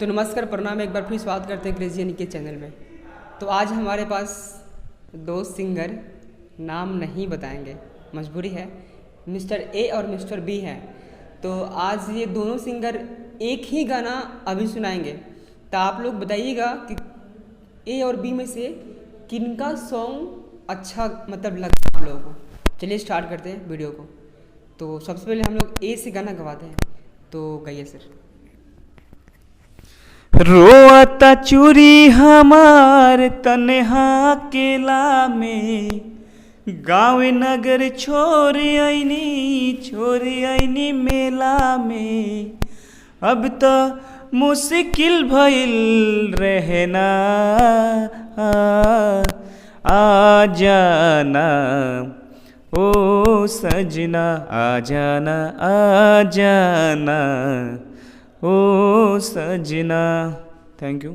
तो नमस्कार प्रणाम, एक बार फिर स्वागत करते हैं क्रेजी यानी के चैनल में। तो आज हमारे पास दो सिंगर, नाम नहीं बताएंगे, मजबूरी है, मिस्टर ए और मिस्टर बी हैं। तो आज ये दोनों सिंगर एक ही गाना अभी सुनाएंगे। तो आप लोग बताइएगा कि ए और बी में से किनका सॉन्ग अच्छा लगा आप लोगों को। चलिए स्टार्ट करते हैं वीडियो को। तो सबसे पहले हम लोग ए से गाना गवाते हैं, तो गाइए सर। रोता चूरी हमार तन्हा केला में, गाँव नगर छोरी आईनी मेला में। अब तो मुश्किल भइल रहना, आ जाना ओ सजना, आ जाना ओ सजना। Thank you.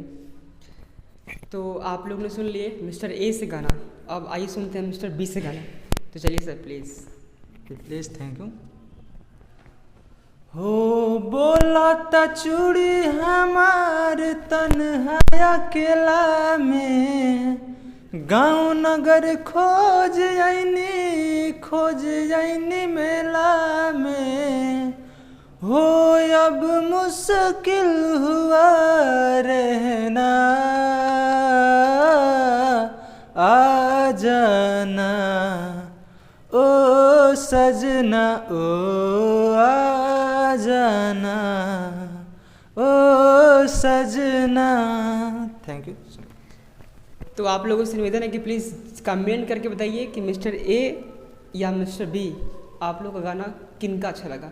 तो आप लोग ने सुन लिए मिस्टर ए से गाना, अब आइए सुनते हैं मिस्टर बी से गाना। तो चलिए सर प्लीज़। Thank you. हो बोला ता चूड़ी हमार तन्हा अकेला में, गाँव नगर खोज आईनी मेला में। हो अब मुश्किल हुआ रहना, आ जाना ओ सजना, ओ आ जाना ओ सजना। Thank you. तो आप लोगों से निवेदन है कि प्लीज़ कमेंट करके बताइए कि मिस्टर ए या मिस्टर बी आप लोग का गाना किनका अच्छा लगा।